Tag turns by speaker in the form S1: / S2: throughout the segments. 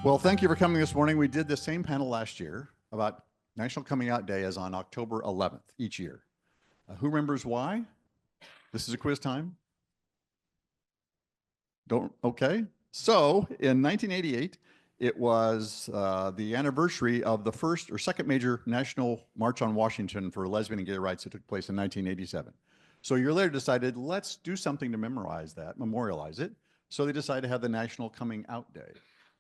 S1: Well, thank you for coming this morning. We did the same panel last year about National Coming Out Day is on October 11th each year. Who remembers why? This is a quiz time. Okay. So in 1988, it was the anniversary of the first or second major national march on Washington for lesbian and gay rights that took place in 1987. So a year later decided, let's do something to memorialize that, memorialize it. So they decided to have the National Coming Out Day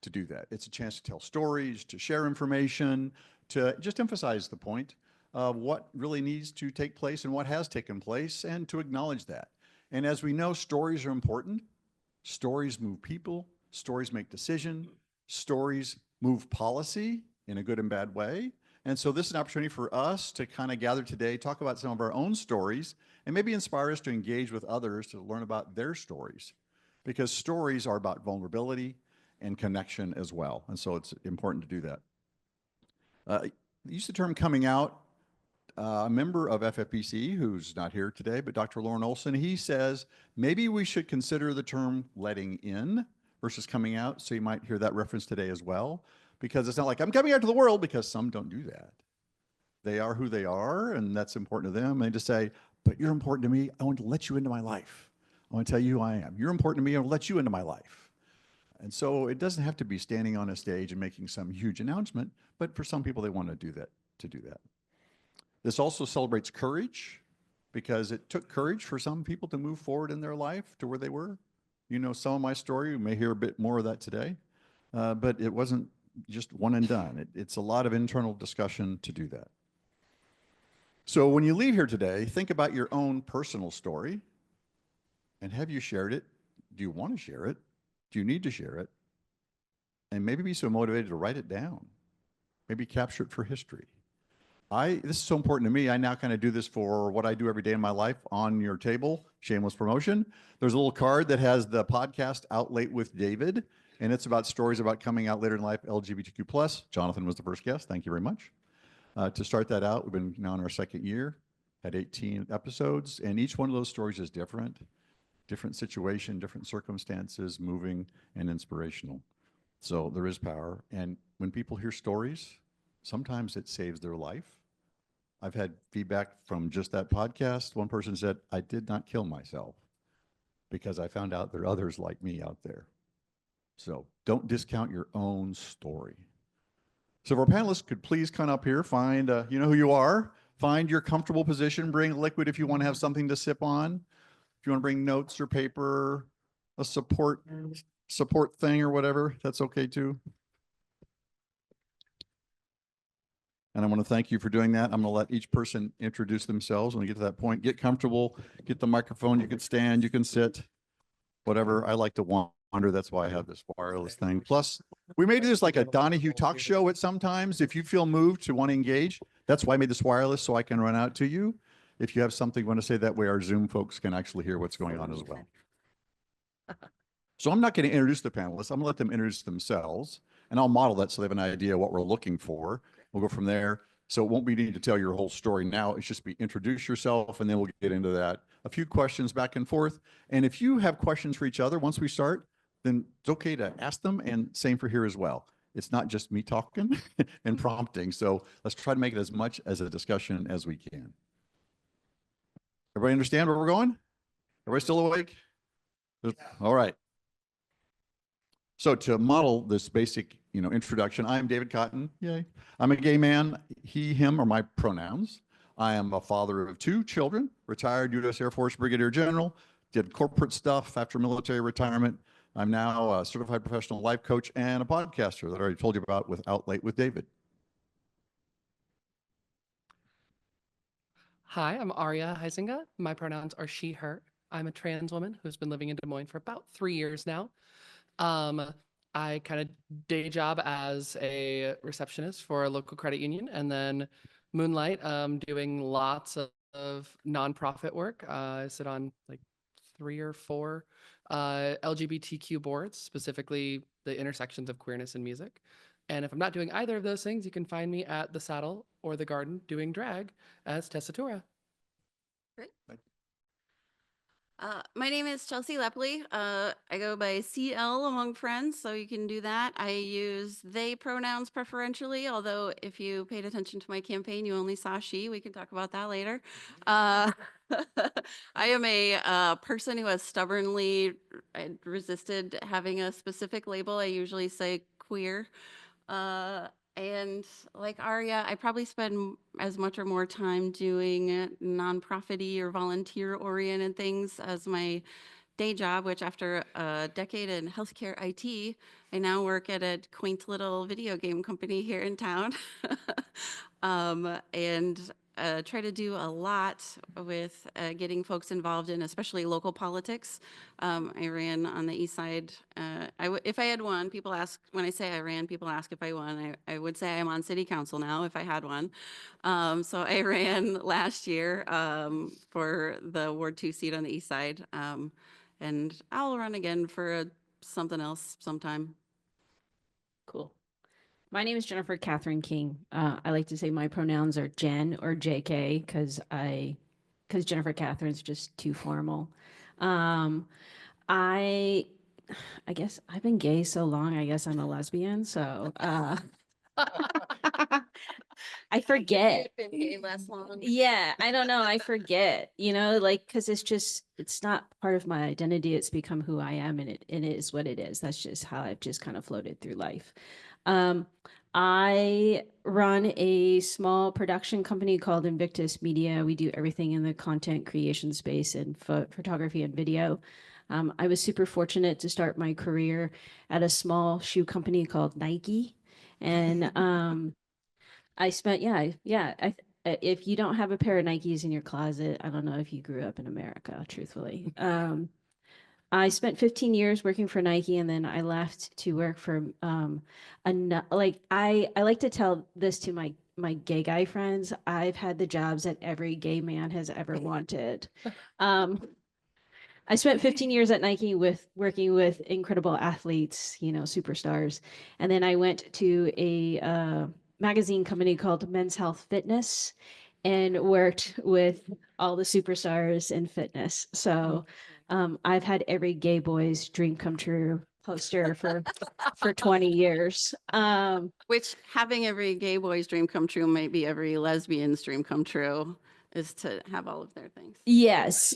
S1: to do that. It's a chance to tell stories, to share information, to just emphasize the point of what really needs to take place and what has taken place, and to acknowledge that. And as we know, stories are important. Stories move people, stories make decision, stories move policy in a good and bad way. And so this is an opportunity for us to kind of gather today, talk about some of our own stories, and maybe inspire us to engage with others to learn about their stories. Because stories are about vulnerability and connection as well. And so it's important to do that. Use the term coming out. A member of FFPC, who's not here today, but Dr. Lauren Olson, he says, maybe we should consider the term letting in versus coming out. So you might hear that reference today as well, because it's not like I'm coming out to the world, because some don't do that. They are who they are, and that's important to them. And to say, but you're important to me. I want to let you into my life. I want to tell you who I am. You're important to me. I will let you into my life. And so it doesn't have to be standing on a stage and making some huge announcement, but for some people, they want to do that. This also celebrates courage, because it took courage for some people to move forward in their life to where they were. You know some of my story. You may hear a bit more of that today, but it wasn't just one and done. It's a lot of internal discussion to do that. So when you leave here today, think about your own personal story. And have you shared it? Do you want to share it? Do you need to share it? And maybe be so motivated to write it down. Maybe capture it for history. This is so important to me. I now kind of do this for what I do every day in my life. On your table, shameless promotion, there's a little card that has the podcast Out Late with David, and it's about stories about coming out later in life, LGBTQ+. Jonathan was the first guest. Thank you very much. To start that out, we've been now in our second year, had 18 episodes, and each one of those stories is different situation, different circumstances, moving and inspirational. So there is power. And when people hear stories, sometimes it saves their life. I've had feedback from just that podcast. One person said, I did not kill myself because I found out there are others like me out there. So don't discount your own story. So if our panelists could please come up here, find, you know who you are, find your comfortable position, bring liquid if you want to have something to sip on. If you want to bring notes or paper, a support thing or whatever, that's okay too. And I want to thank you for doing that. I'm going to let each person introduce themselves when we get to that point. Get comfortable, get the microphone. You can stand, you can sit, whatever. I like to wander. That's why I have this wireless thing. Plus, we may do this like a Donahue talk show at sometimes. If you feel moved to want to engage, that's why I made this wireless, so I can run out to you. If you have something you want to say, that way our Zoom folks can actually hear what's going on as well. So I'm not going to introduce the panelists. I'm going to let them introduce themselves, and I'll model that so they have an idea what we're looking for. We'll go from there. So it won't be needing to tell your whole story now. It's just introduce yourself, and then we'll get into that. A few questions back and forth. And if you have questions for each other once we start, then it's okay to ask them, and same for here as well. It's not just me talking and prompting. So let's try to make it as much as a discussion as we can. Everybody understand where we're going? Everybody still awake? Yeah. All right. So to model this basic, introduction, I'm David Cotton. Yay. I'm a gay man. He, him are my pronouns. I am a father of 2 children, retired U.S. Air Force Brigadier General, did corporate stuff after military retirement. I'm now a certified professional life coach and a podcaster that I already told you about with Out Late with David.
S2: Hi, I'm Aria Huizenga. My pronouns are she, her. I'm a trans woman who's been living in Des Moines for about 3 years now. I kind of day job as a receptionist for a local credit union, and then moonlight doing lots of nonprofit work. I sit on like 3 or 4 LGBTQ boards, specifically the intersections of queerness and music. And if I'm not doing either of those things, you can find me at the Saddle or the Garden doing drag as Tessatura.
S3: Great. My name is Chelsea Lepley. I go by CL among friends, so you can do that. I use they pronouns preferentially, although if you paid attention to my campaign, you only saw she. We can talk about that later. I am a person who has stubbornly resisted having a specific label. I usually say queer. And like Aria, I probably spend as much or more time doing nonprofit-y or volunteer-oriented things as my day job, which after a decade in healthcare IT, I now work at a quaint little video game company here in town. And try to do a lot with getting folks involved in especially local politics. I ran on the east side. If I had won, people ask, when I say I ran, people ask if I won. I would say I'm on city council now if I had one. So I ran last year for the Ward 2 seat on the east side. And I'll run again for something else sometime.
S4: Cool. My name is JenniferKathryn King. I like to say my pronouns are Jen or JK because JenniferKathryn's just too formal. I guess I've been gay so long, I guess I'm a lesbian. So I forget.
S3: You've been gay less long.
S4: Yeah, I don't know. I forget, like, because it's not part of my identity. It's become who I am, and it is what it is. That's just how I've just kind of floated through life. I run a small production company called Invictus Media. We do everything in the content creation space and photography and video. I was super fortunate to start my career at a small shoe company called Nike. And I spent, if you don't have a pair of Nikes in your closet, I don't know if you grew up in America, truthfully. I spent 15 years working for Nike, and then I left to work for I like to tell this to my gay guy friends. I've had the jobs that every gay man has ever wanted. I spent 15 years at Nike working with incredible athletes, superstars. And then I went to a magazine company called Men's Health Fitness and worked with all the superstars in fitness. So I've had every gay boy's dream come true poster for 20 years.
S3: Which having every gay boy's dream come true might be every lesbian's dream come true, is to have all of their things.
S4: Yes.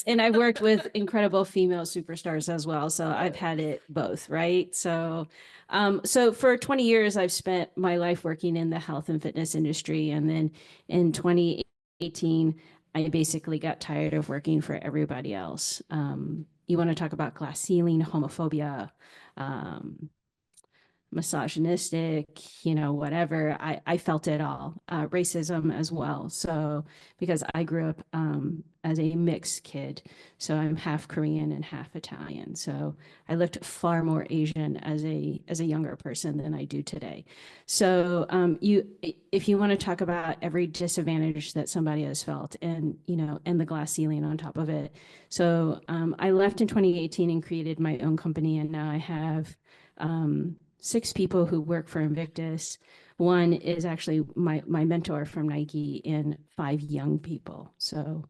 S4: And I've worked with incredible female superstars as well. So I've had it both, right? So for 20 years, I've spent my life working in the health and fitness industry. And then in 2018, I basically got tired of working for everybody else. You want to talk about glass ceiling, homophobia, misogynistic, whatever. I felt it all, racism as well. So because I grew up as a mixed kid, so I'm half Korean and half Italian. So I looked far more Asian as a younger person than I do today. So if you want to talk about every disadvantage that somebody has felt, and and the glass ceiling on top of it. So I left in 2018 and created my own company, and now I have 6 people who work for Invictus. One is actually my mentor from Nike, and 5 young people. So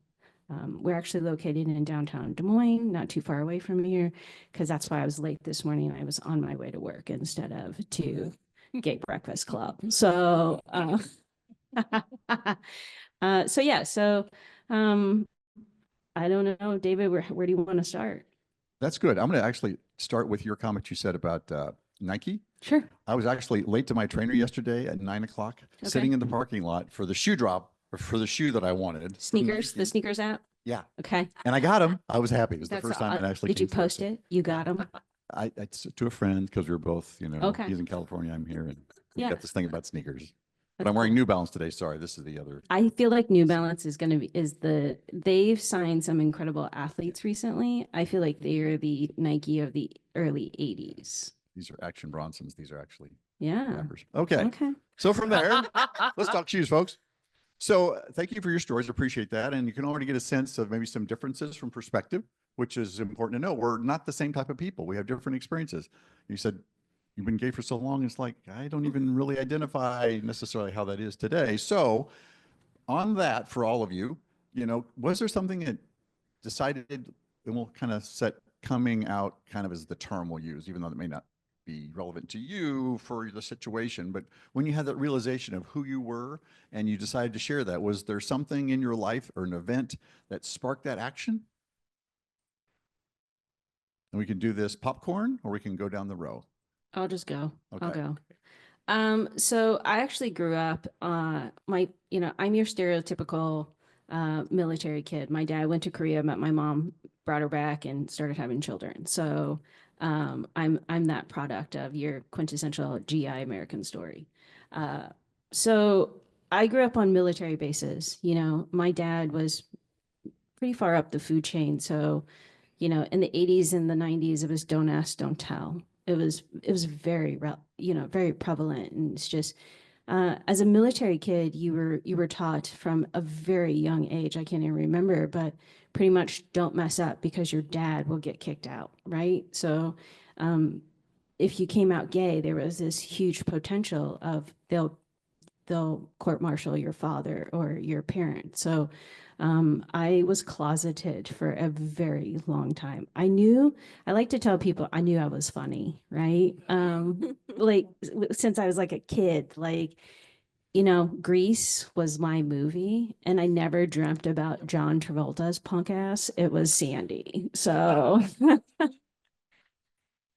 S4: we're actually located in downtown Des Moines, not too far away from here, because that's why I was late this morning. I was on my way to work instead of to Gay Breakfast Club. So I don't know, David, where do you want to start?
S1: That's good. I'm going to actually start with your comment you said about Nike.
S4: Sure.
S1: I was actually late to my trainer yesterday at 9 o'clock, sitting in the parking lot for the shoe drop, or for the shoe that I wanted.
S4: Sneakers, the sneakers app?
S1: Yeah.
S4: Okay.
S1: And I got them. I was happy. It was
S4: That's
S1: the first time it actually
S4: Did you
S1: came through.
S4: post it? You got them?
S1: I to a friend, because we were both,
S4: Okay.
S1: he's in California, I'm here, and we
S4: Yeah.
S1: got this thing about sneakers. But
S4: That's
S1: I'm wearing
S4: cool.
S1: New Balance today. Sorry, this is the other.
S4: I feel like New Balance is they've signed some incredible athletes recently. I feel like they are the Nike of the early 80s.
S1: These are Action Bronsons. These are actually
S4: Yeah.
S1: rappers. Okay.
S4: Okay.
S1: So from there, let's talk shoes, folks. So thank you for your stories. Appreciate that. And you can already get a sense of maybe some differences from perspective, which is important to know. We're not the same type of people. We have different experiences. You said you've been gay for so long. It's like, I don't even really identify necessarily how that is today. So on that, for all of you, was there something that decided and we'll kind of set coming out kind of as the term we'll use, even though it may not be relevant to you for the situation. But when you had that realization of who you were and you decided to share that, was there something in your life or an event that sparked that action? And we can do this popcorn or we can go down the row.
S4: I'll just go. I'll
S1: Okay.
S4: go. So I actually grew up, I'm your stereotypical military kid. My dad went to Korea, met my mom, brought her back and started having children. So I'm that product of your quintessential GI American story. So I grew up on military bases. You know, my dad was pretty far up the food chain. So, you know, in the 80s and the 90s, it was don't ask, don't tell. It was very, very prevalent. And it's just, as a military kid, you were taught from a very young age, I can't even remember, but pretty much don't mess up because your dad will get kicked out, right? So if you came out gay, there was this huge potential of they'll court-martial your father or your parent. So I was closeted for a very long time. I like to tell people I knew I was funny, right? Like since I was like a kid, like, you know, Grease was my movie and I never dreamt about John Travolta's punk ass. It was Sandy. So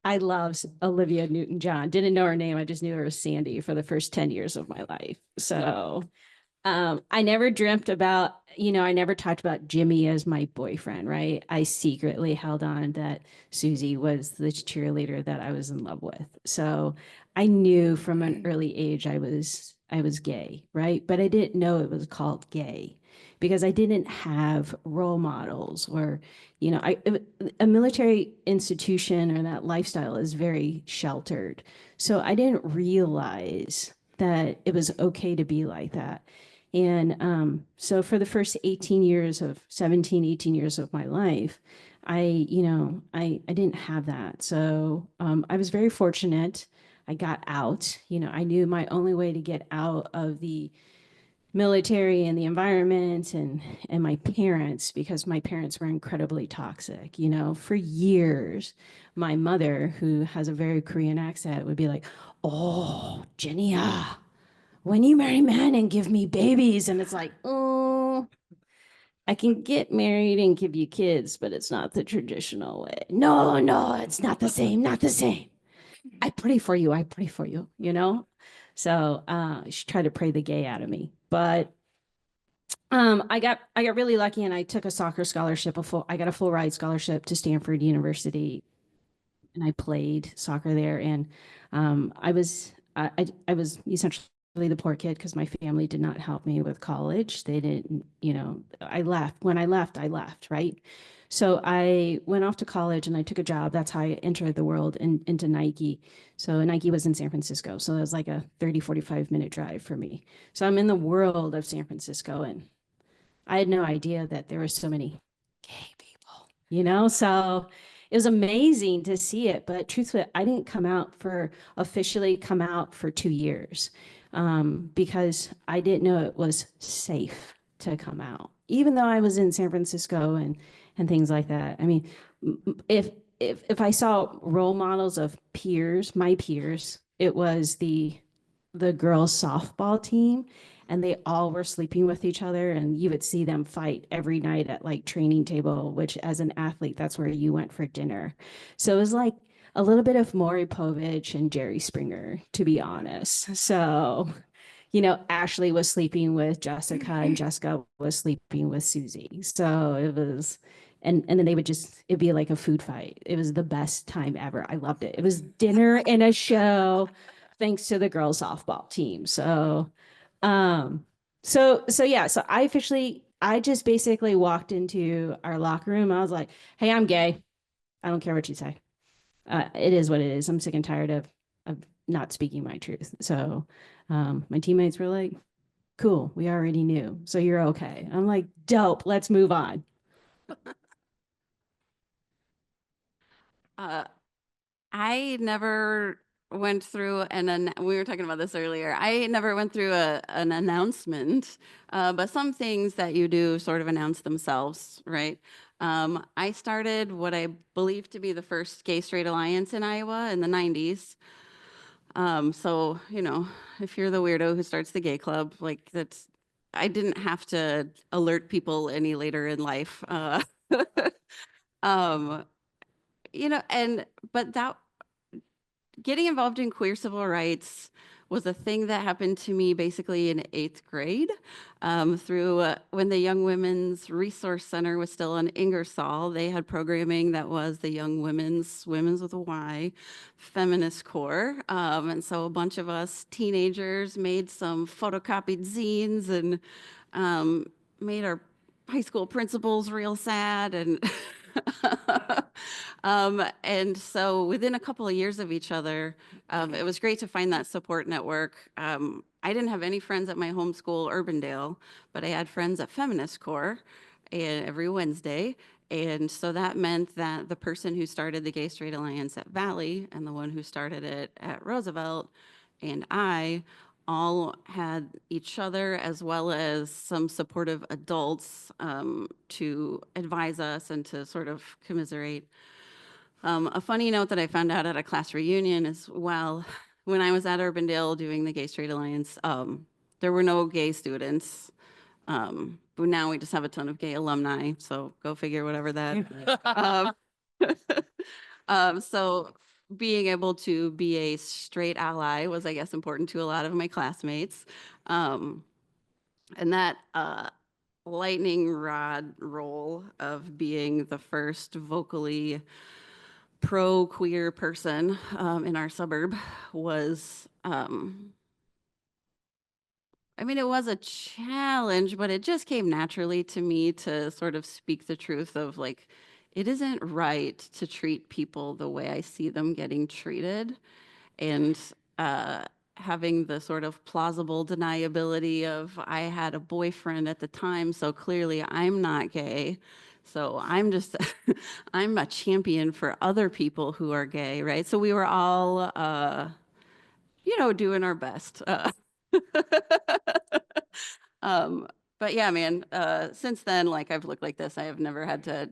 S4: I loved Olivia Newton-John. Didn't know her name. I just knew her as Sandy for the first 10 years of my life. So I never dreamt about, I never talked about Jimmy as my boyfriend, right? I secretly held on that Susie was the cheerleader that I was in love with. So I knew from an early age I was gay, right? But I didn't know it was called gay because I didn't have role models or, a military institution or that lifestyle is very sheltered. So I didn't realize that it was okay to be like that. And so for the first 18 years of my life, I didn't have that. So I was very fortunate. I got out. I knew my only way to get out of the military and the environment and my parents, because my parents were incredibly toxic. For years, my mother, who has a very Korean accent, would be like, "Oh, Jenny, when you marry men and give me babies," and it's like, "Oh, I can get married and give you kids, but it's not the traditional way." No, it's not the same, not the same. I pray for you, So she tried to pray the gay out of me. But I got really lucky and I took a soccer scholarship, I got a full ride scholarship to Stanford University, and I played soccer there. And I was essentially the poor kid because my family did not help me with college. They didn't, I left. When I left, right? So I went off to college and I took a job. That's how I entered the world into Nike. So Nike was in San Francisco. So it was like a 30, 45-minute drive for me. So I'm in the world of San Francisco and I had no idea that there were so many gay people, so it was amazing to see it. But truthfully, I didn't officially come out for 2 years because I didn't know it was safe to come out, even though I was in San Francisco and things like that. I mean, if I saw role models of my peers, it was the girls softball team, and they all were sleeping with each other, and you would see them fight every night at like training table, which as an athlete, that's where you went for dinner. So it was like a little bit of Maury Povich and Jerry Springer, to be honest. So, Ashley was sleeping with Jessica and Jessica was sleeping with Susie. So it was, and then it'd be like a food fight. It was the best time ever. I loved it. It was dinner and a show, thanks to the girls softball team. So I just basically walked into our locker room. I was like, "Hey, I'm gay. I don't care what you say. It is what it is. I'm sick and tired of not speaking my truth." So my teammates were like, "Cool, we already knew. So you're okay." I'm like, "Dope, let's move on."
S3: I never went through we were talking about this earlier. I never went through an announcement, but some things that you do sort of announce themselves, right? I started what I believe to be the first gay straight alliance in Iowa in the 90s. So, you know, if you're the weirdo who starts the gay club, like I didn't have to alert people any later in life. Um, you know, but that getting involved in queer civil rights was a thing that happened to me basically in 8th grade through when the Young Women's Resource Center was still in Ingersoll. They had programming that was the Young Women's with a Y, Feminist Corps. And so a bunch of us teenagers made some photocopied zines and made our high school principals real sad and and so within a couple of years of each other, it was great to find that support network. I didn't have any friends at my home school, Urbandale, but I had friends at Feminist Corps every Wednesday. And so that meant that the person who started the Gay Straight Alliance at Valley and the one who started it at Roosevelt and I all had each other as well as some supportive adults to advise us and to sort of commiserate. A funny note that I found out at a class reunion is, well, when I was at Urbandale doing the Gay Straight Alliance, there were no gay students. But now we just have a ton of gay alumni, so go figure whatever that. So being able to be a straight ally was, I guess, important to a lot of my classmates. And that lightning rod role of being the first vocally pro-queer person in our suburb was, I mean, it was a challenge, but it just came naturally to me to sort of speak the truth of like, it isn't right to treat people the way I see them getting treated. And having the sort of plausible deniability of I had a boyfriend at the time, so clearly I'm not gay. So I'm just, I'm a champion for other people who are gay, right? So we were all, you know, doing our best. Um, but yeah, man, since then, like I've looked like this. I have never had to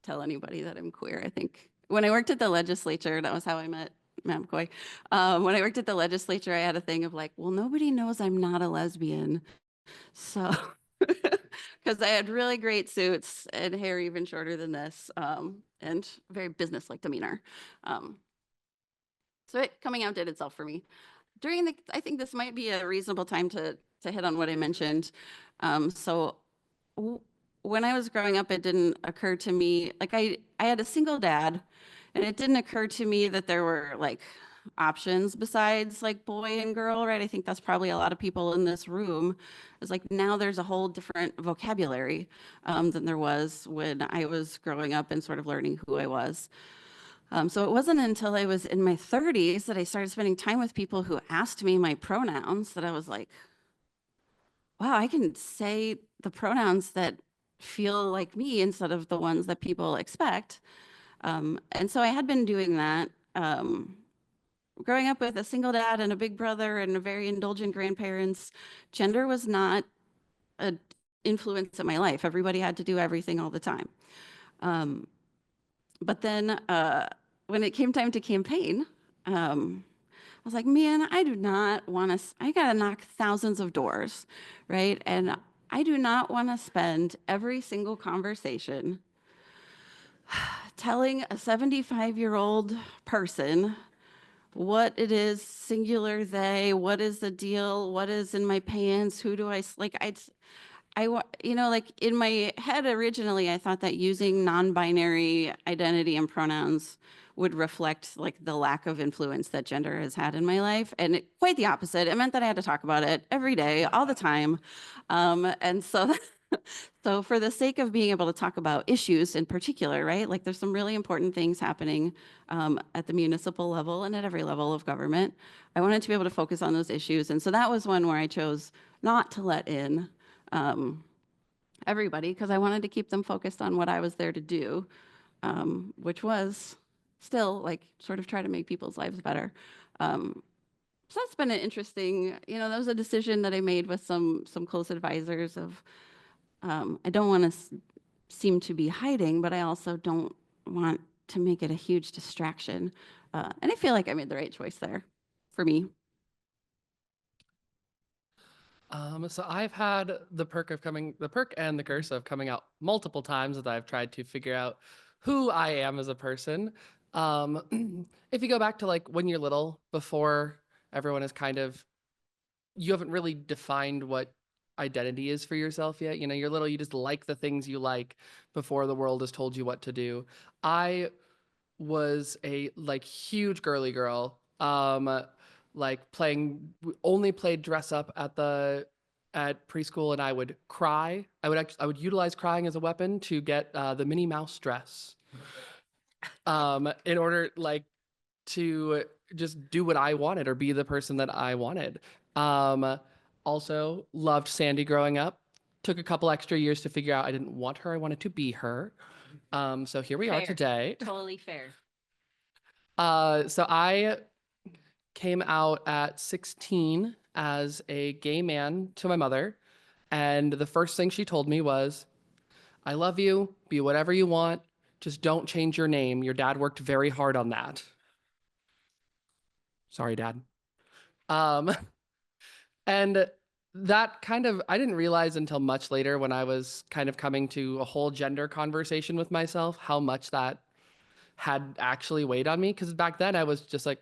S3: tell anybody that I'm queer. I think when I worked at the legislature, that was how I met Matt McCoy. When I worked at the legislature, I had a thing of like, well, nobody knows I'm not a lesbian. So, because I had really great suits and hair even shorter than this, and very business-like demeanor. So it coming out did itself for me. I think this might be a reasonable time to hit on what I mentioned. So when I was growing up, it didn't occur to me, like I had a single dad, and it didn't occur to me that there were like options besides like boy and girl, right? I think that's probably a lot of people in this room. It's like now there's a whole different vocabulary than there was when I was growing up and sort of learning who I was. So it wasn't until I was in my 30s that I started spending time with people who asked me my pronouns that I was like, wow, I can say the pronouns that feel like me instead of the ones that people expect. And so I had been doing that. Growing up with a single dad and a big brother and a very indulgent grandparents, gender was not an influence in my life. Everybody had to do everything all the time. But then when it came time to campaign, I was like, man, I do not want to, I got to knock thousands of doors, right? And I do not want to spend every single conversation telling a 75-year-old person what it is, singular they, what is the deal, what is in my pants, who do I, like, you know, like in my head originally, I thought that using non-binary identity and pronouns would reflect like the lack of influence that gender has had in my life. And quite the opposite. It meant that I had to talk about it every day, all the time. And so, so for the sake of being able to talk about issues in particular, right? Like there's some really important things happening at the municipal level and at every level of government. I wanted to be able to focus on those issues. And so that was one where I chose not to let in everybody because I wanted to keep them focused on what I was there to do, which was still like sort of try to make people's lives better. So that's been an interesting, that was a decision that I made with some close advisors of, I don't want to seem to be hiding, but I also don't want to make it a huge distraction. And I feel like I made the right choice there for me.
S2: So I've had the perk and the curse of coming out multiple times as I've tried to figure out who I am as a person. If you go back to like when you're little, before everyone is you haven't really defined what identity is for yourself yet. You're little, you just like the things you like before the world has told you what to do. I was a like huge girly girl. Like only played dress up at preschool, and I would cry. I would utilize crying as a weapon to get the Minnie Mouse dress. In order like to just do what I wanted or be the person that I wanted. Also loved Sandy growing up. Took a couple extra years to figure out I didn't want her. I wanted to be her. So here we are
S4: Fair.
S2: today.
S4: Totally fair.
S2: So I came out at 16 as a gay man to my mother. And the first thing she told me was, I love you, be whatever you want, just don't change your name. Your dad worked very hard on that. Sorry, Dad. And that I didn't realize until much later when I was kind of coming to a whole gender conversation with myself, how much that had actually weighed on me. Because back then I was just like,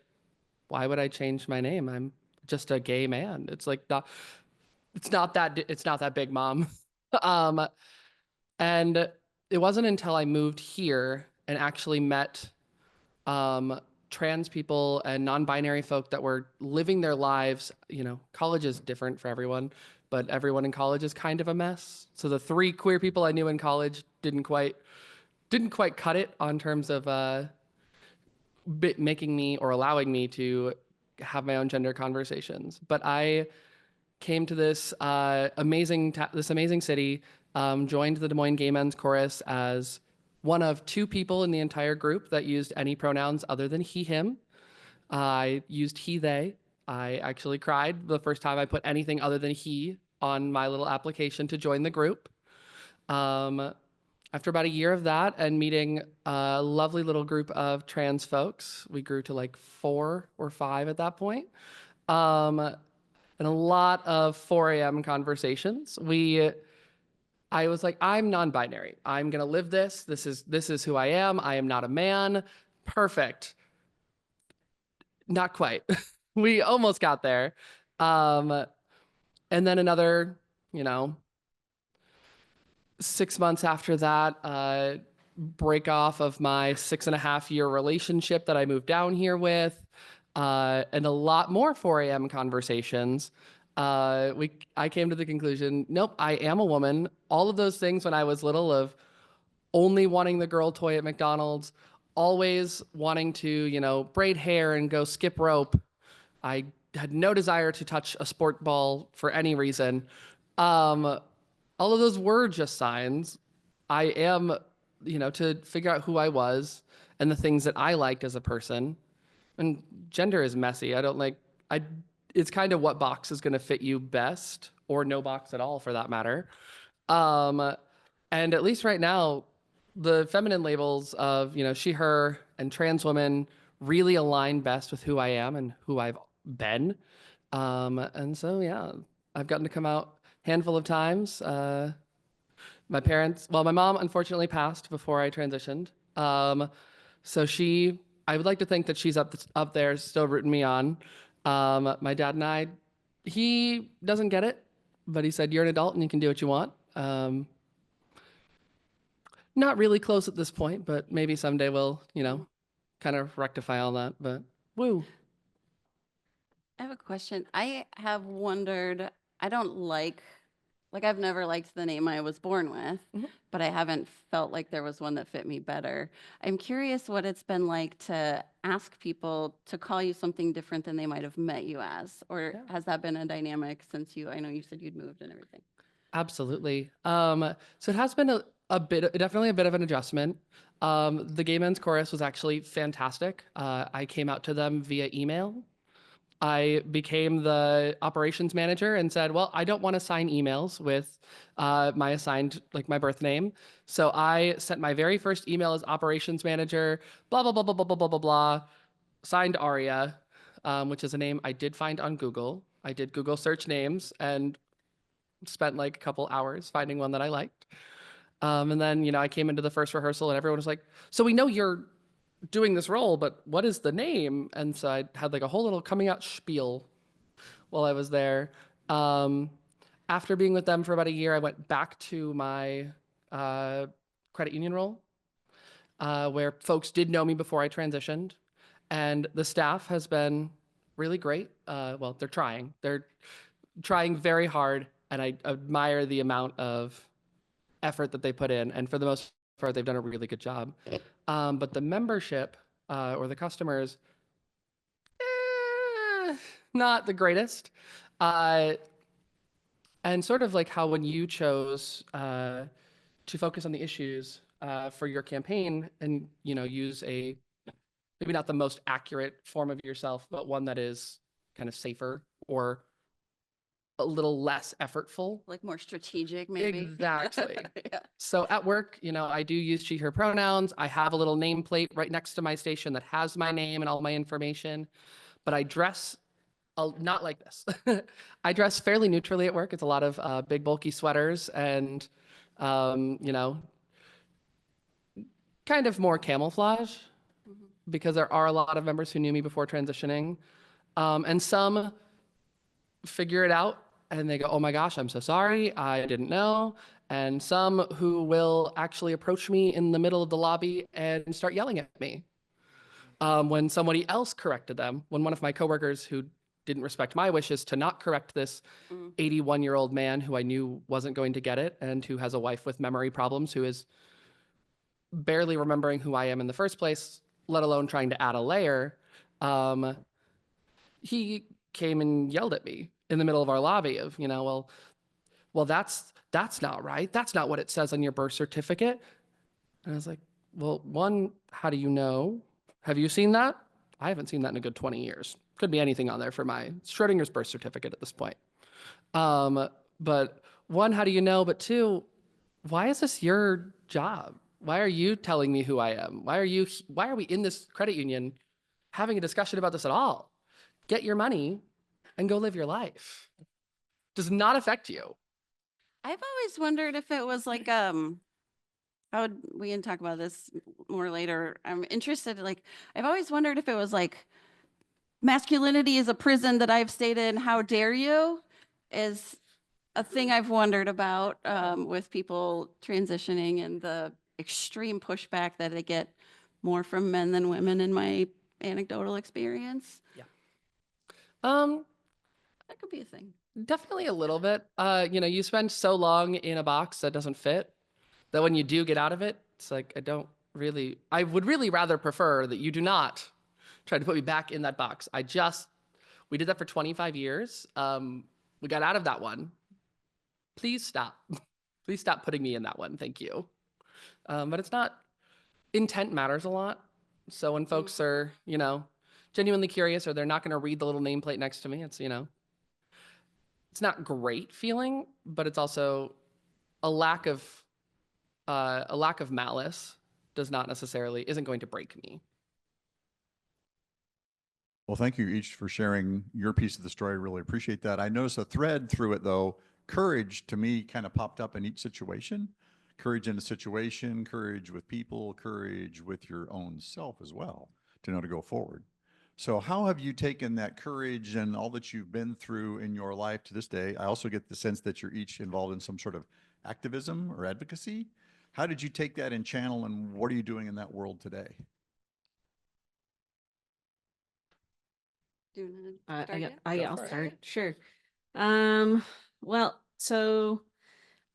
S2: why would I change my name? I'm just a gay man. It's like, it's not that big, Mom. And it wasn't until I moved here and actually met trans people and non-binary folk that were living their lives. College is different for everyone, but everyone in college is kind of a mess. So the 3 queer people I knew in college didn't quite cut it on terms of making me or allowing me to have my own gender conversations. But I came to this amazing city, joined the Des Moines Gay Men's Chorus as one of 2 people in the entire group that used any pronouns other than he, him. I used he, they. I actually cried the first time I put anything other than he on my little application to join the group. After about a year of that and meeting a lovely little group of trans folks, we grew to like 4 or 5 at that point. And a lot of 4 a.m. conversations. I was like, I'm non-binary. I'm gonna live this. This is who I am. I am not a man. Perfect. Not quite. We almost got there. And then another, 6 months after that, break off of my 6.5-year relationship that I moved down here with, and a lot more 4 a.m. conversations. I came to the conclusion, nope, I am a woman. All of those things when I was little, of only wanting the girl toy at McDonald's, always wanting to, braid hair and go skip rope. I had no desire to touch a sport ball for any reason. All of those were just signs. I am, to figure out who I was and the things that I liked as a person. And gender is messy. It's kind of what box is going to fit you best, or no box at all for that matter. And at least right now, the feminine labels of, she, her, and trans women really align best with who I am and who I've been. And so, yeah, I've gotten to come out a handful of times. My mom unfortunately passed before I transitioned. So I would like to think that she's up there still rooting me on. My dad and I, he doesn't get it, but he said, you're an adult and you can do what you want. Not really close at this point, but maybe someday we'll, kind of rectify all that, but woo.
S3: I have a question. I have wondered, I don't I've never liked the name I was born with, but I haven't felt like there was one that fit me better. I'm curious what it's been like to ask people to call you something different than they might have met you as, or has that been a dynamic since I know you said you'd moved and everything?
S2: Absolutely. So it has been definitely a bit of an adjustment. The Gay Men's Chorus was actually fantastic. I came out to them via email. I became the operations manager and said, well, I don't want to sign emails with my assigned, like my birth name. So I sent my very first email as operations manager, blah, blah, blah, blah, blah, blah, blah, blah, blah, signed Aria, which is a name I did find on Google. I did Google search names and spent like a couple hours finding one that I liked. And then, you know, I came into the first rehearsal and everyone was like, so we know you're doing this role, but what is the name? And so I had like a whole little coming out spiel while I was there. After being with them for about a year, I went back to my credit union role, where folks did know me before I transitioned. And the staff has been really great. Well, they're trying. They're trying very hard, and I admire the amount of effort that they put in. And for the most part, they've done a really good job. But the membership or the customers, not the greatest. And sort of like how when you chose to focus on the issues for your campaign and, you know, use a maybe not the most accurate form of yourself, but one that is kind of safer or a little less effortful.
S3: Like more strategic, maybe.
S2: Exactly.
S3: Yeah.
S2: So at work, you know, I do use she, her pronouns. I have a little nameplate right next to my station that has my name and all my information, but I dress not like this. I dress fairly neutrally at work. It's a lot of big, bulky sweaters and, you know, kind of more camouflage because there are a lot of members who knew me before transitioning. And some figure it out and they go, oh my gosh, I'm so sorry, I didn't know. And some who will actually approach me in the middle of the lobby and start yelling at me. When somebody else corrected them, when one of my coworkers who didn't respect my wishes to not correct this 81-year-old man who I knew wasn't going to get it and who has a wife with memory problems, who is barely remembering who I am in the first place, let alone trying to add a layer, he came and yelled at me in the middle of our lobby of, you know, well, that's not right. That's not what it says on your birth certificate. And I was like, well, one, how do you know? Have you seen that? I haven't seen that in a good 20 years. Could be anything on there for my Schrodinger's birth certificate at this point. But one, how do you know? But two, why is this your job? Why are you telling me who I am? Why are we in this credit union having a discussion about this at all? Get your money and go live your life. Does not affect you.
S3: I've always wondered if it was like, we can talk about this more later. I'm interested, like, I've always wondered if it was like masculinity is a prison that I've stayed in. How dare you? Is a thing I've wondered about with people transitioning and the extreme pushback that they get more from men than women in my anecdotal experience. That could be a thing.
S2: Definitely a little bit. You know, you spend so long in a box that doesn't fit that when you do get out of it, it's like, I would really rather prefer that you do not try to put me back in that box. We did that for 25 years. We got out of that one. Please stop. Please stop putting me in that one. Thank you. But it's not, intent matters a lot. So when folks are, you know, genuinely curious or they're not going to read the little nameplate next to me, it's, you know, it's not great feeling, but it's also a lack of malice isn't going to break me.
S1: Well, thank you each for sharing your piece of the story. Really appreciate that. I noticed a thread through it though. Courage to me kind of popped up in each situation. Courage in a situation, courage with people, courage with your own self as well to know to go forward. So how have you taken that courage and all that you've been through in your life to this day? I also get the sense that you're each involved in some sort of activism or advocacy. How did you take that and channel, and what are you doing in that world today?
S3: Do you want to start yet?
S4: I'll start. Sure. Well, so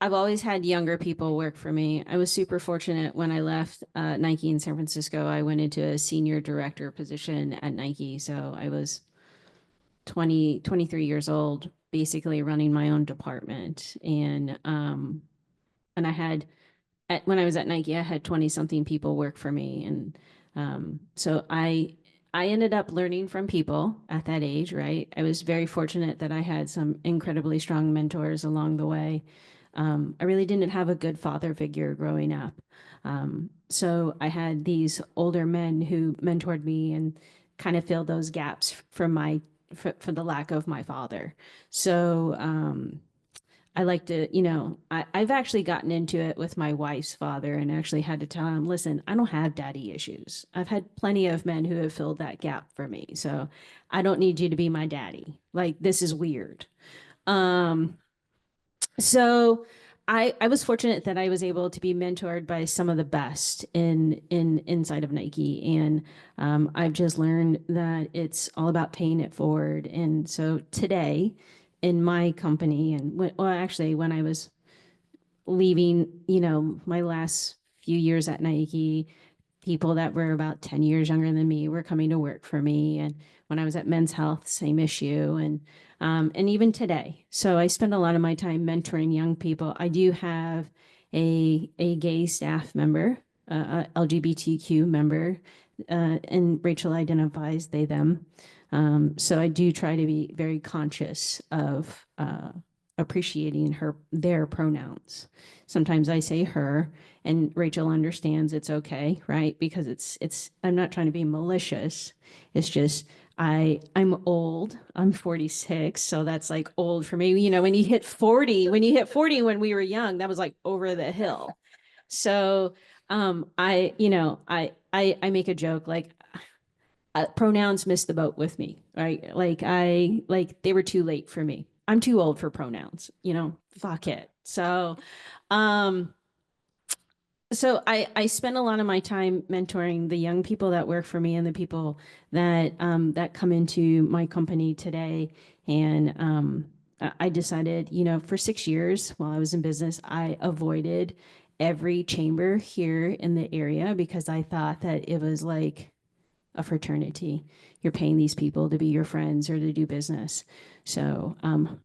S4: I've always had younger people work for me. I was super fortunate when I left Nike in San Francisco. I went into a senior director position at Nike. So I was 23 years old, basically running my own department. And I had, when I was at Nike, I had 20 something people work for me. And so I I ended up learning from people at that age, right? I was very fortunate that I had some incredibly strong mentors along the way. I really didn't have a good father figure growing up. So I had these older men who mentored me and kind of filled those gaps for the lack of my father. So I like to, I've actually gotten into it with my wife's father and actually had to tell him, listen, I don't have daddy issues. I've had plenty of men who have filled that gap for me. So I don't need you to be my daddy. Like, this is weird. So I was fortunate that I was able to be mentored by some of the best inside of Nike. And I've just learned that it's all about paying it forward. And so today in my company, and actually when I was leaving, my last few years at Nike, people that were about 10 years younger than me were coming to work for me. And when I was at Men's Health, same issue. And even today. So I spend a lot of my time mentoring young people. I do have a gay staff member, a LGBTQ member, and Rachel identifies they, them. So I do try to be very conscious of appreciating their pronouns. Sometimes I say her, and Rachel understands it's okay, right? Because I'm not trying to be malicious. It's just I'm old. I'm 46, so that's like old for me. When you hit 40, when we were young, that was like over the hill. So I make a joke like pronouns missed the boat with me, right? Like they were too late for me. I'm too old for pronouns, fuck it. So I spend a lot of my time mentoring the young people that work for me and the people that that come into my company today. And I decided, for 6 years while I was in business, I avoided every chamber here in the area because I thought that it was like a fraternity. You're paying these people to be your friends or to do business. So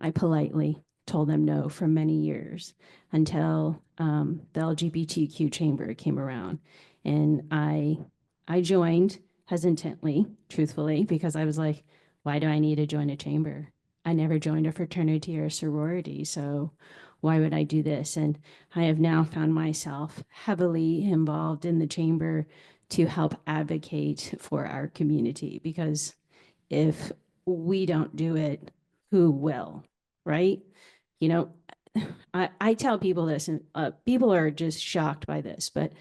S4: I politely told them no for many years until the LGBTQ chamber came around. And I joined hesitantly, truthfully, because I was like, why do I need to join a chamber? I never joined a fraternity or a sorority. So why would I do this? And I have now found myself heavily involved in the chamber to help advocate for our community, because if we don't do it, who will, right? I tell people this, and people are just shocked by this, but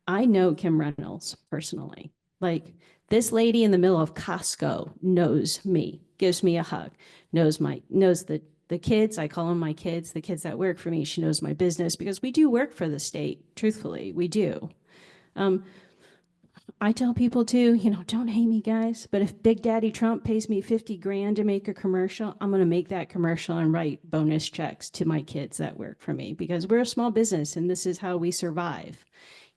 S4: I know Kim Reynolds personally. Like, this lady in the middle of Costco knows me, gives me a hug, knows the kids. I call them my kids, the kids that work for me. She knows my business because we do work for the state. Truthfully, we do. I tell people too, don't hate me, guys, but if Big Daddy Trump pays me 50 grand to make a commercial, I'm going to make that commercial and write bonus checks to my kids that work for me, because we're a small business and this is how we survive.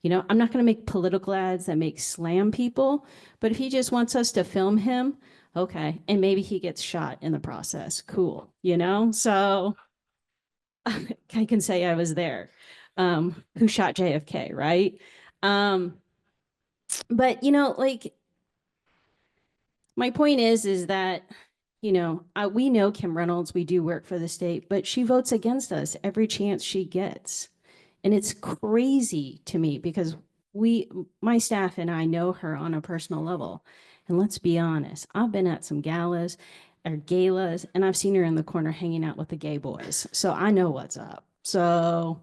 S4: I'm not going to make political ads that make slam people, but if he just wants us to film him, okay, and maybe he gets shot in the process, cool, so I can say I was there. Who shot JFK, right? But like, my point is that we know Kim Reynolds, we do work for the state, but she votes against us every chance she gets. And it's crazy to me because my staff and I know her on a personal level. And let's be honest, I've been at some galas or galas and I've seen her in the corner hanging out with the gay boys. So I know what's up. So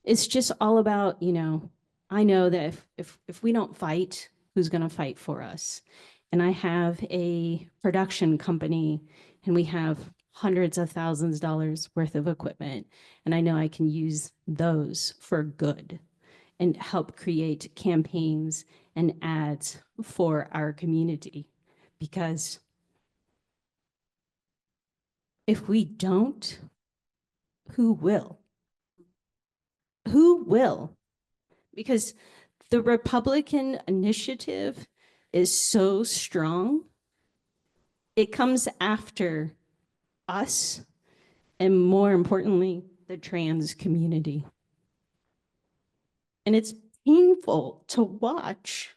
S4: it's just all about, I know that if we don't fight, who's going to fight for us? And I have a production company and we have hundreds of thousands of dollars worth of equipment. And I know I can use those for good and help create campaigns and ads for our community. Because if we don't, who will? Who will? Because the Republican initiative is so strong. It comes after us, and more importantly, the trans community. And it's painful to watch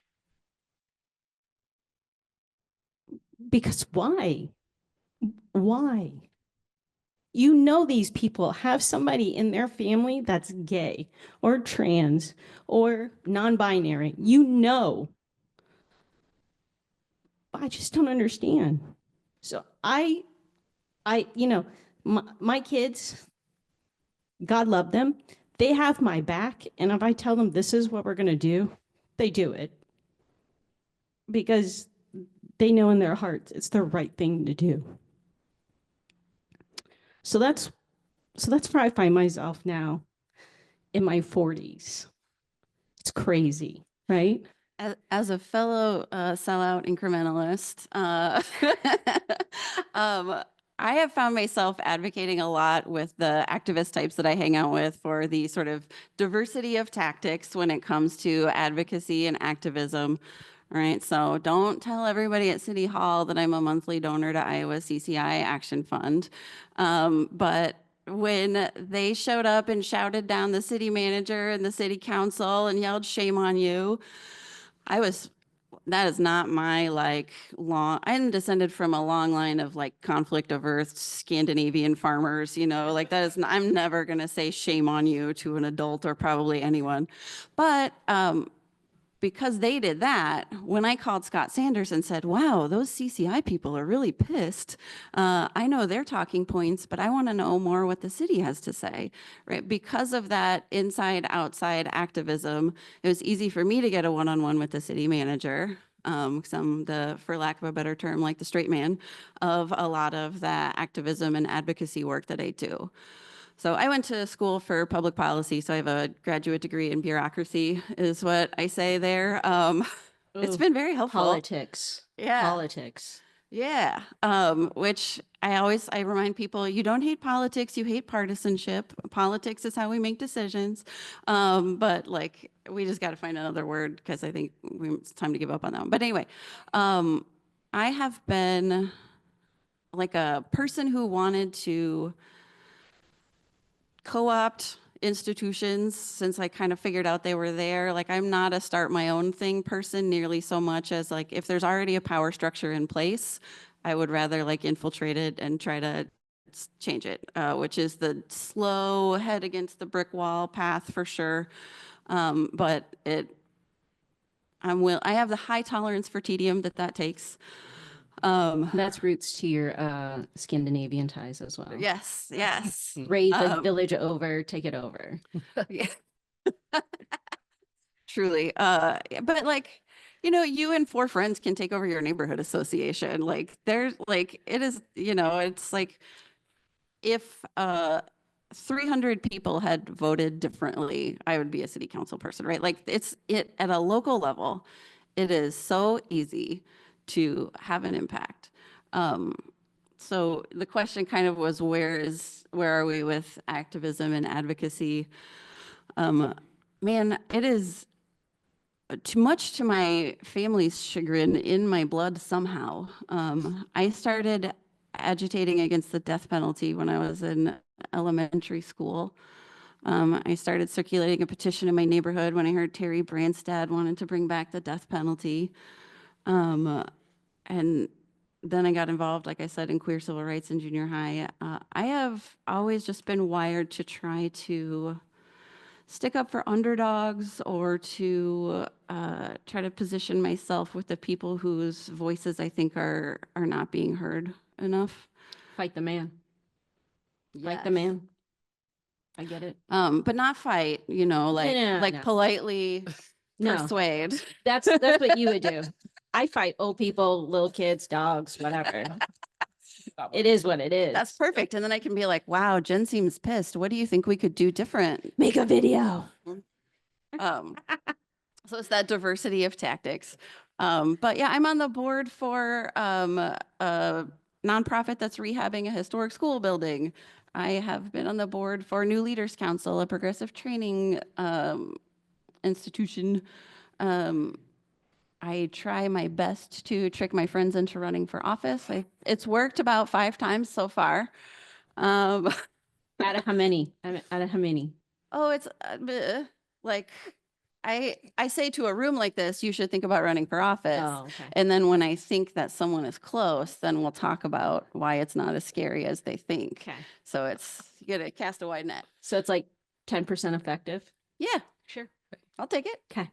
S4: Because why? Why? You know, these people have somebody in their family that's gay or trans or non-binary. You know. I just don't understand. So you know, my kids, God love them. They have my back. And if I tell them this is what we're going to do, they do it. Because they know in their hearts it's the right thing to do. So that's where I find myself now in my 40s. It's crazy, right?
S3: As a fellow sellout incrementalist, I have found myself advocating a lot with the activist types that I hang out with for the sort of diversity of tactics when it comes to advocacy and activism. All right, so don't tell everybody at City Hall that I'm a monthly donor to Iowa CCI Action Fund. But when they showed up and shouted down the city manager and the city council and yelled, "Shame on you," that is not my I'm descended from a long line of like conflict averse Scandinavian farmers, you know, like that is, I'm never going to say shame on you to an adult or probably anyone. But because they did that, when I called Scott Sanders and said, wow, those CCI people are really pissed. I know their talking points, but I want to know more what the city has to say, right? Because of that inside outside activism, it was easy for me to get a one-on-one with the city manager. Because I'm for lack of a better term, like the straight man of a lot of the activism and advocacy work that I do. So I went to school for public policy, so I have a graduate degree in bureaucracy, is what I say there. It's been very helpful.
S4: Politics.
S3: Yeah.
S4: Politics.
S3: Yeah. Which I remind people, you don't hate politics, you hate partisanship. Politics is how we make decisions. But like, we just got to find another word because I think it's time to give up on that one. But anyway, I have been like a person who wanted to co-opt institutions since I kind of figured out they were there. Like, I'm not a start my own thing person nearly so much as like, if there's already a power structure in place, I would rather like infiltrate it and try to change it, which is the slow head against the brick wall path for sure. But I have the high tolerance for tedium that takes.
S4: That's roots to your Scandinavian ties as well.
S3: Yes, yes.
S4: Raid the village over, take it over.
S3: Yeah. Truly. But like, you know, you and 4 friends can take over your neighborhood association. Like there's like, it is, you know, it's like if 300 people had voted differently, I would be a city council person, right? Like it at a local level, it is so easy to have an impact. So the question kind of was, where are we with activism and advocacy? Man, it is too much to my family's chagrin in my blood somehow. I started agitating against the death penalty when I was in elementary school. I started circulating a petition in my neighborhood when I heard Terry Branstad wanted to bring back the death penalty. And then I got involved, like I said, in queer civil rights in junior high. I have always just been wired to try to stick up for underdogs or to try to position myself with the people whose voices I think are not being heard enough.
S4: Fight the man. Fight the
S3: Yes.
S4: man. I get it.
S3: But not fight, you know, like
S4: No.
S3: politely
S4: No.
S3: persuade.
S4: That's what you would do. I fight old people, little kids, dogs, whatever. It is what it is.
S3: That's perfect. And then I can be like, wow, Jen seems pissed. What do you think we could do different?
S4: Make a video.
S3: So it's that diversity of tactics. But yeah, I'm on the board for a nonprofit that's rehabbing a historic school building. I have been on the board for New Leaders Council, a progressive training institution. I try my best to trick my friends into running for office. It's worked about 5 times so far.
S4: Out of how many? Out of how many?
S3: Oh, it's like I say to a room like this, you should think about running for office.
S4: Oh, okay.
S3: And then when I think that someone is close, then we'll talk about why it's not as scary as they think.
S4: Okay.
S3: So you got to cast a wide net.
S4: So it's like 10% effective.
S3: Yeah,
S4: Sure.
S3: I'll take it.
S4: Okay.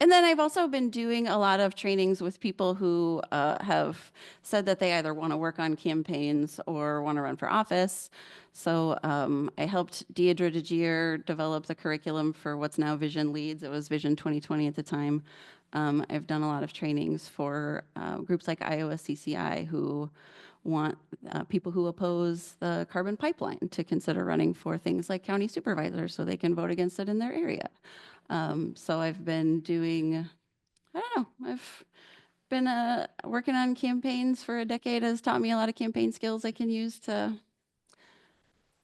S3: And then I've also been doing a lot of trainings with people who have said that they either want to work on campaigns or want to run for office. So I helped Deidre DeGier develop the curriculum for what's now Vision Leads. It was Vision 2020 at the time. I've done a lot of trainings for groups like Iowa CCI who want people who oppose the carbon pipeline to consider running for things like county supervisors so they can vote against it in their area. So I've been doing, I don't know, I've been working on campaigns for a decade. Has taught me a lot of campaign skills I can use to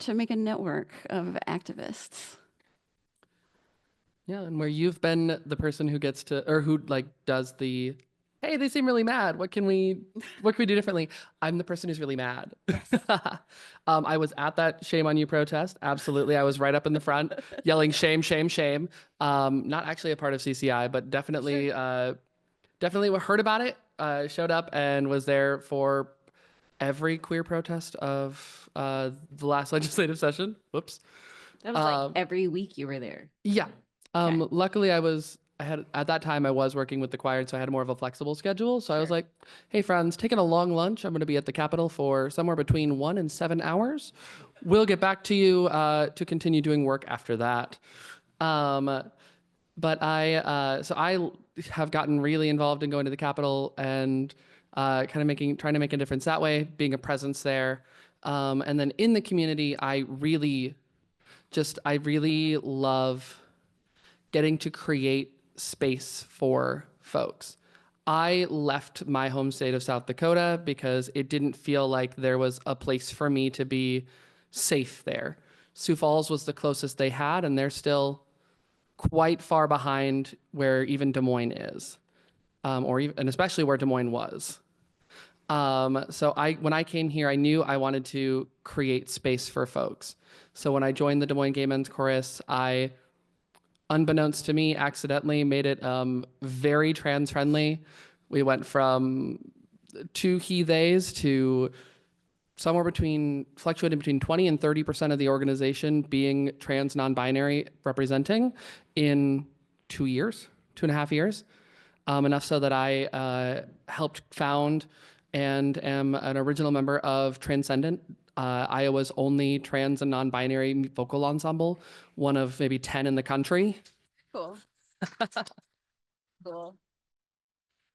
S3: make a network of activists.
S2: Yeah, and where you've been the person who gets to, or who like does the, hey, they seem really mad. What can we do differently? I'm the person who's really mad. I was at that Shame on You protest. Absolutely. I was right up in the front yelling shame, shame, shame. Not actually a part of CCI, but definitely, definitely heard about it, showed up and was there for every queer protest of the last legislative session. Whoops.
S4: That was like every week you were there.
S2: Yeah.
S4: Okay.
S2: Luckily at that time I was working with the choir, and so I had more of a flexible schedule. So I was like, hey friends, taking a long lunch. I'm going to be at the Capitol for somewhere between 1 and 7 hours. We'll get back to you to continue doing work after that. But I have gotten really involved in going to the Capitol and kind of trying to make a difference that way, being a presence there. And then in the community, I really love getting to create space for folks. I left my home state of South Dakota because it didn't feel like there was a place for me to be safe there. Sioux Falls was the closest they had, and they're still quite far behind where even Des Moines is, and especially where Des Moines was. So when I came here, I knew I wanted to create space for folks. So when I joined the Des Moines Gay Men's Chorus, I, unbeknownst to me, accidentally made it very trans friendly. We went from 2 he theys to fluctuating between 20 and 30% of the organization being trans non-binary representing in 2.5 years. Enough so that I helped found and am an original member of Transcendent, Iowa's only trans and non-binary vocal ensemble, one of maybe 10 in the country.
S3: Cool. Cool.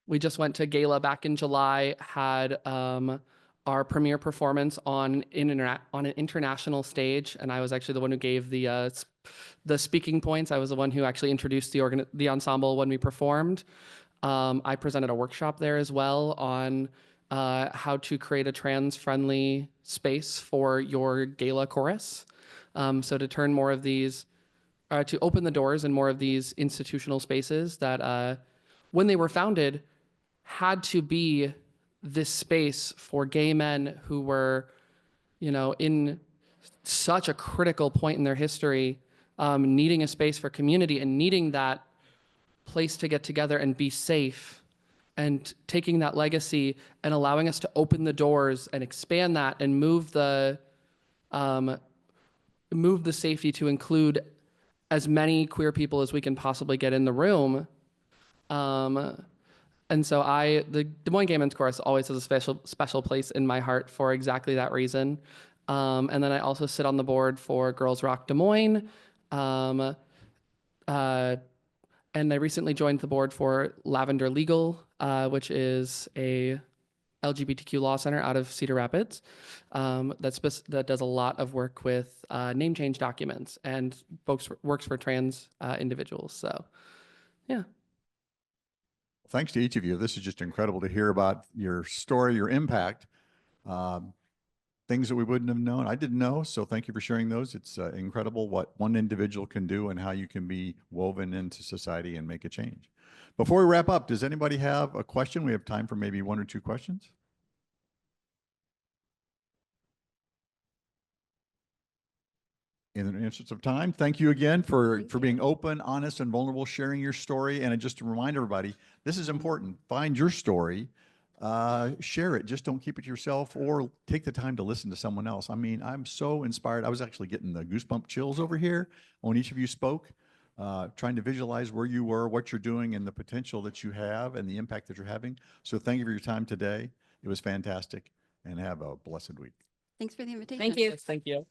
S2: We just went to Gala back in July, had our premiere performance on an international stage, and I was actually the one who gave the speaking points. I was the one who actually introduced the ensemble when we performed. I presented a workshop there as well on how to create a trans-friendly space for your gala chorus. So to turn more of these, to open the doors in more of these institutional spaces that when they were founded had to be this space for gay men who were, in such a critical point in their history, needing a space for community and needing that place to get together and be safe, and taking that legacy and allowing us to open the doors and expand that and move the safety to include as many queer people as we can possibly get in the room. And so the Des Moines Gay Men's Chorus always has a special place in my heart for exactly that reason. And then I also sit on the board for Girls Rock Des Moines. And I recently joined the board for Lavender Legal, which is a LGBTQ law center out of Cedar Rapids that does a lot of work with name change documents and works for trans individuals. So, yeah.
S1: Thanks to each of you. This is just incredible to hear about your story, your impact, things that we wouldn't have known. I didn't know, so thank you for sharing those. It's incredible what one individual can do and how you can be woven into society and make a change. Before we wrap up, does anybody have a question? We have time for maybe 1 or 2 questions. In the interest of time, thank you again for
S3: Thank
S1: being
S3: you.
S1: open, honest, and vulnerable, sharing your story. And just to remind everybody, this is important. Find your story, share it. Just don't keep it to yourself, or take the time to listen to someone else. I mean, I'm so inspired. I was actually getting the goosebump chills over here when each of you spoke, trying to visualize where you were, what you're doing, and the potential that you have and the impact that you're having. So thank you for your time today. It was fantastic, and have a blessed week.
S3: Thanks for the invitation.
S4: Thank you.
S2: Yes, thank you.